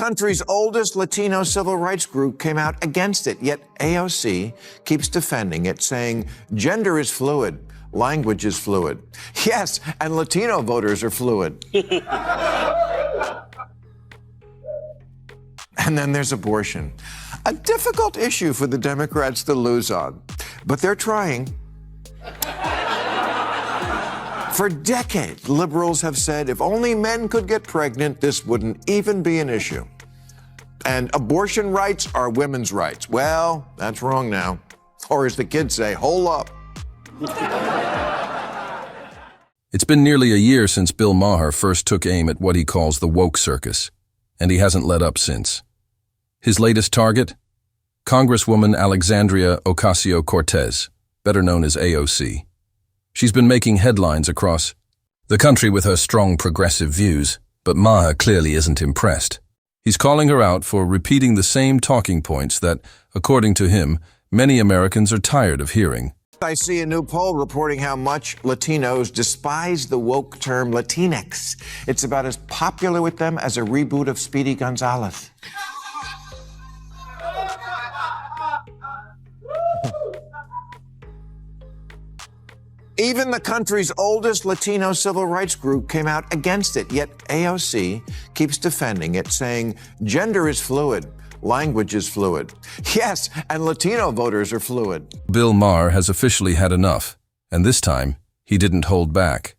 country's oldest Latino civil rights group came out against it, yet AOC keeps defending it, saying gender is fluid, language is fluid. Yes, and Latino voters are fluid. And then there's abortion, a difficult issue for the Democrats to lose on, but they're trying. For decades, liberals have said if only men could get pregnant, this wouldn't even be an issue. And abortion rights are women's rights. Well, that's wrong now. Or as the kids say, hold up. It's been nearly a year since Bill Maher first took aim at what he calls the woke circus, and he hasn't let up since. His latest target? Congresswoman Alexandria Ocasio-Cortez, better known as AOC. She's been making headlines across the country with her strong progressive views, but Maher clearly isn't impressed. He's calling her out for repeating the same talking points that, according to him, many Americans are tired of hearing. I see a new poll reporting how much Latinos despise the woke term Latinx. It's about as popular with them as a reboot of Speedy Gonzales. Even the country's oldest Latino civil rights group came out against it, yet AOC keeps defending it, saying gender is fluid, language is fluid. Yes, and Latino voters are fluid. Bill Maher has officially had enough, and this time, he didn't hold back.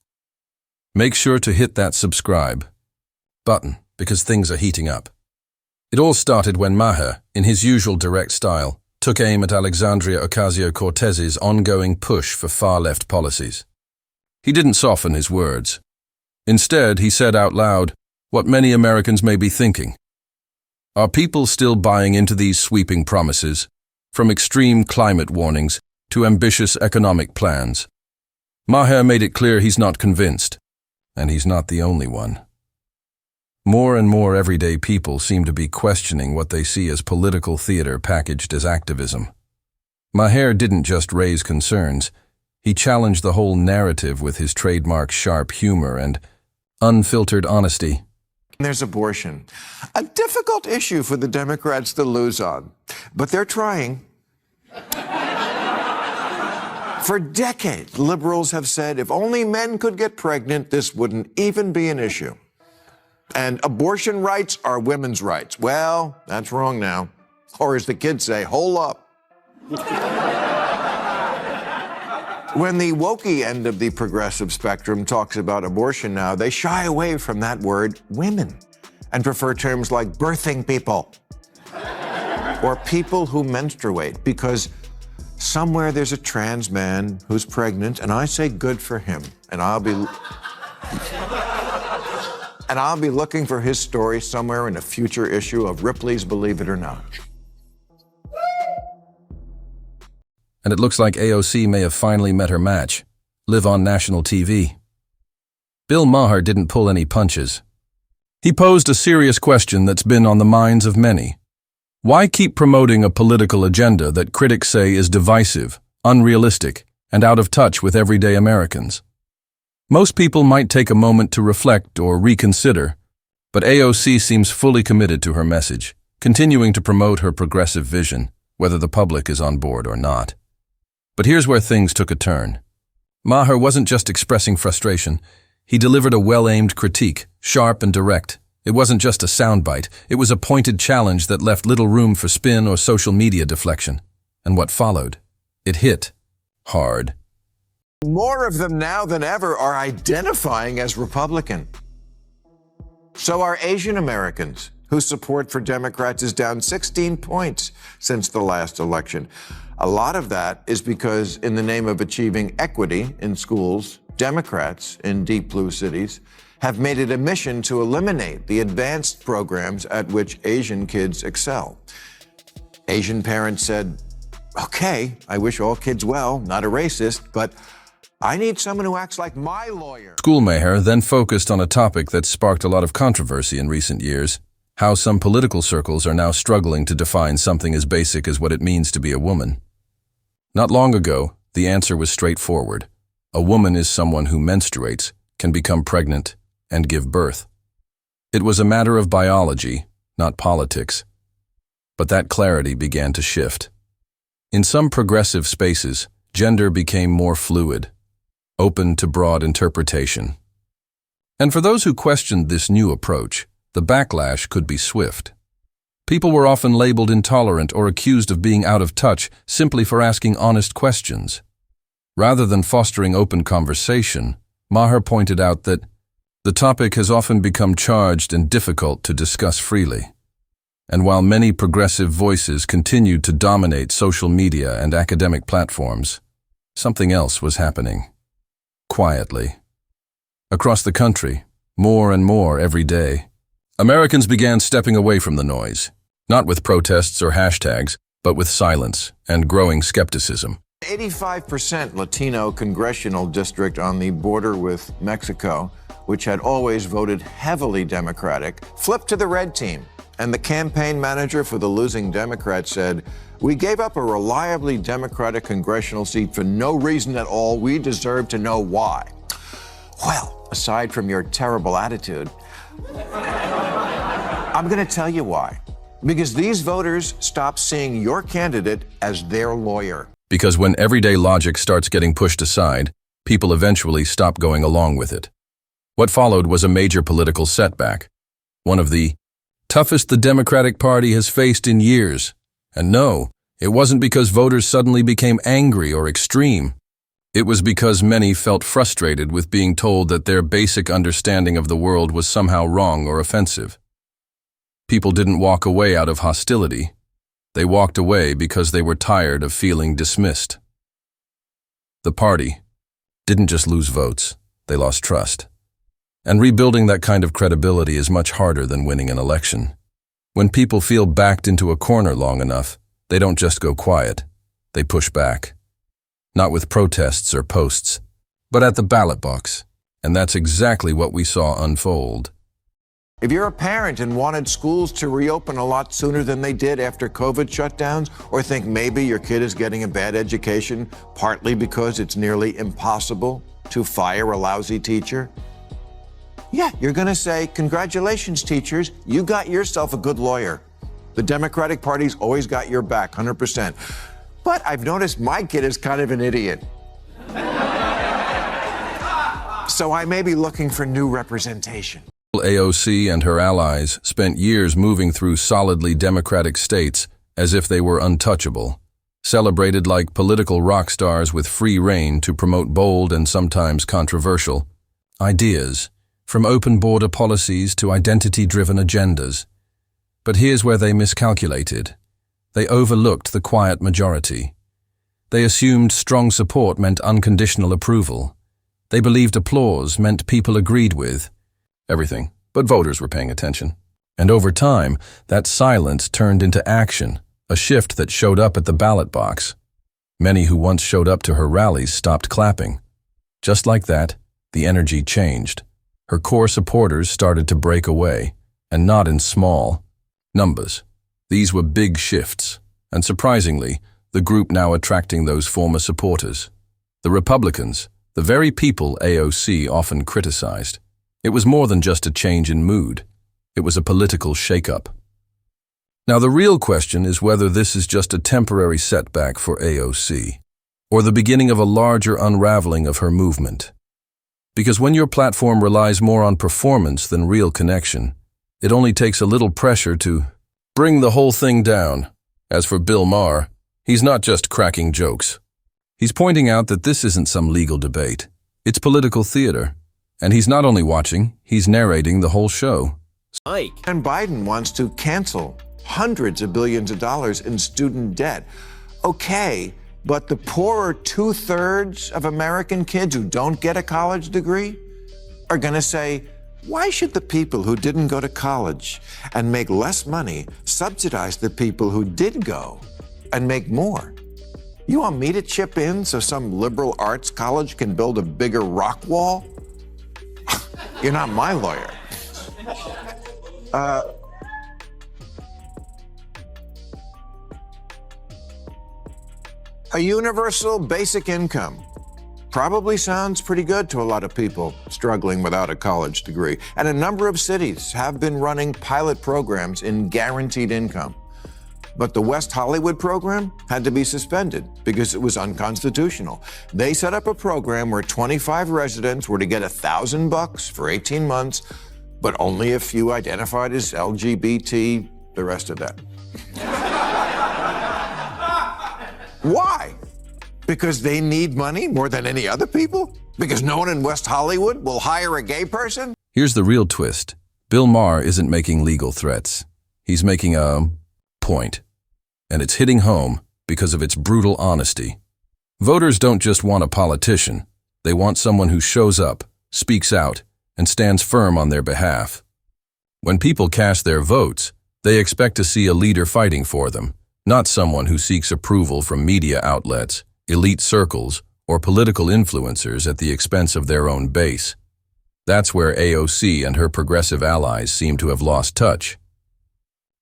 Make sure to hit that subscribe button, because things are heating up. It all started when Maher, in his usual direct style, took aim at Alexandria Ocasio-Cortez's ongoing push for far-left policies. He didn't soften his words. Instead, he said out loud what many Americans may be thinking. Are people still buying into these sweeping promises, from extreme climate warnings to ambitious economic plans? Maher made it clear he's not convinced, and he's not the only one. More and more everyday people seem to be questioning what they see as political theater packaged as activism. Maher didn't just raise concerns, he challenged the whole narrative with his trademark sharp humor and unfiltered honesty. There's abortion, a difficult issue for the Democrats to lose on, but they're trying. For decades, liberals have said if only men could get pregnant, this wouldn't even be an issue. And abortion rights are women's rights. Well, that's wrong now. Or as the kids say, hold up. When the wokey end of the progressive spectrum talks about abortion now, they shy away from that word, women, and prefer terms like birthing people or people who menstruate, because somewhere there's a trans man who's pregnant, and I say good for him, and I'll be looking for his story somewhere in a future issue of Ripley's Believe It or Not. And it looks like AOC may have finally met her match, live on national TV. Bill Maher didn't pull any punches. He posed a serious question that's been on the minds of many. Why keep promoting a political agenda that critics say is divisive, unrealistic, and out of touch with everyday Americans? Most people might take a moment to reflect or reconsider, but AOC seems fully committed to her message, continuing to promote her progressive vision, whether the public is on board or not. But here's where things took a turn. Maher wasn't just expressing frustration, he delivered a well-aimed critique, sharp and direct. It wasn't just a soundbite, it was a pointed challenge that left little room for spin or social media deflection. And what followed? It hit hard. More of them now than ever are identifying as Republican. So are Asian Americans, whose support for Democrats is down 16 points since the last election. A lot of that is because, in the name of achieving equity in schools, Democrats in deep blue cities have made it a mission to eliminate the advanced programs at which Asian kids excel. Asian parents said, okay, I wish all kids well, not a racist, but I need someone who acts like my lawyer. School Maher then focused on a topic that sparked a lot of controversy in recent years, how some political circles are now struggling to define something as basic as what it means to be a woman. Not long ago, the answer was straightforward. A woman is someone who menstruates, can become pregnant, and give birth. It was a matter of biology, not politics. But that clarity began to shift. In some progressive spaces, gender became more fluid, open to broad interpretation. And for those who questioned this new approach, the backlash could be swift. People were often labeled intolerant or accused of being out of touch simply for asking honest questions. Rather than fostering open conversation, Maher pointed out that the topic has often become charged and difficult to discuss freely. And while many progressive voices continued to dominate social media and academic platforms, something else was happening. Quietly. Across the country, more and more every day, Americans began stepping away from the noise, not with protests or hashtags, but with silence and growing skepticism. 85% Latino congressional district on the border with Mexico, which had always voted heavily Democratic, flipped to the red team. And the campaign manager for the losing Democrat said, "We gave up a reliably Democratic congressional seat for no reason at all. We deserve to know why." Well, aside from your terrible attitude, I'm going to tell you why. Because these voters stopped seeing your candidate as their lawyer. Because when everyday logic starts getting pushed aside, people eventually stop going along with it. What followed was a major political setback, one of the toughest the Democratic Party has faced in years. And no, it wasn't because voters suddenly became angry or extreme. It was because many felt frustrated with being told that their basic understanding of the world was somehow wrong or offensive. People didn't walk away out of hostility. They walked away because they were tired of feeling dismissed. The party didn't just lose votes, they lost trust. And rebuilding that kind of credibility is much harder than winning an election. When people feel backed into a corner long enough, they don't just go quiet, they push back. Not with protests or posts, but at the ballot box. And that's exactly what we saw unfold. If you're a parent and wanted schools to reopen a lot sooner than they did after COVID shutdowns, or think maybe your kid is getting a bad education partly because it's nearly impossible to fire a lousy teacher, yeah, you're going to say, "Congratulations, teachers, you got yourself a good lawyer." The Democratic Party's always got your back, 100%. But I've noticed my kid is kind of an idiot. So I may be looking for new representation. AOC and her allies spent years moving through solidly Democratic states as if they were untouchable, celebrated like political rock stars with free rein to promote bold and sometimes controversial ideas, from open border policies to identity-driven agendas. But here's where they miscalculated. They overlooked the quiet majority. They assumed strong support meant unconditional approval. They believed applause meant people agreed with everything, but voters were paying attention. And over time, that silence turned into action, a shift that showed up at the ballot box. Many who once showed up to her rallies stopped clapping. Just like that, the energy changed. Her core supporters started to break away, and not in small numbers. These were big shifts, and surprisingly, the group now attracting those former supporters. The Republicans, the very people AOC often criticized. It was more than just a change in mood. It was a political shakeup. Now the real question is whether this is just a temporary setback for AOC, or the beginning of a larger unraveling of her movement. Because when your platform relies more on performance than real connection, it only takes a little pressure to bring the whole thing down. As for Bill Maher, he's not just cracking jokes. He's pointing out that this isn't some legal debate. It's political theater. And he's not only watching, he's narrating the whole show. And Biden wants to cancel hundreds of billions of dollars in student debt. Okay, but the poorer 2/3 of American kids who don't get a college degree are going to say, why should the people who didn't go to college and make less money subsidize the people who did go and make more? You want me to chip in so some liberal arts college can build a bigger rock wall? You're not my lawyer. A universal basic income probably sounds pretty good to a lot of people. struggling without a college degree. And a number of cities have been running pilot programs in guaranteed income. But the West Hollywood program had to be suspended because it was unconstitutional. They set up a program where 25 residents were to get $1,000 for 18 months, but only a few identified as LGBT, the rest of that. Why? Because they need money more than any other people? Because no one in West Hollywood will hire a gay person? Here's the real twist. Bill Maher isn't making legal threats. He's making a point. And it's hitting home because of its brutal honesty. Voters don't just want a politician. They want someone who shows up, speaks out, and stands firm on their behalf. When people cast their votes, they expect to see a leader fighting for them, not someone who seeks approval from media outlets, elite circles, or political influencers at the expense of their own base. That's where AOC and her progressive allies seem to have lost touch.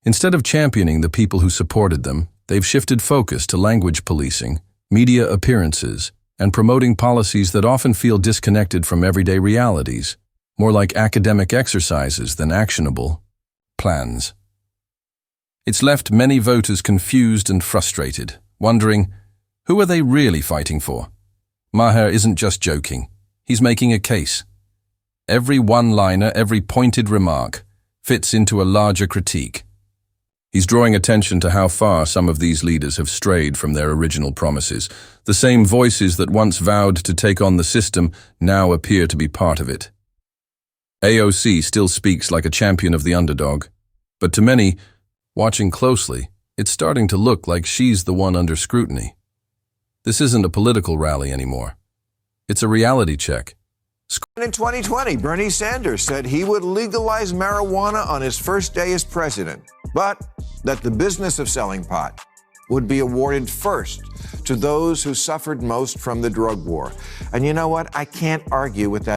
Instead of championing the people who supported them, they've shifted focus to language policing, media appearances, and promoting policies that often feel disconnected from everyday realities, more like academic exercises than actionable plans. It's left many voters confused and frustrated, wondering, who are they really fighting for? Maher isn't just joking. He's making a case. Every one-liner, every pointed remark fits into a larger critique. He's drawing attention to how far some of these leaders have strayed from their original promises. The same voices that once vowed to take on the system now appear to be part of it. AOC still speaks like a champion of the underdog, but to many, watching closely, it's starting to look like she's the one under scrutiny. This isn't a political rally anymore. It's a reality check. In 2020, Bernie Sanders said he would legalize marijuana on his first day as president, but that the business of selling pot would be awarded first to those who suffered most from the drug war. And you know what? I can't argue with that.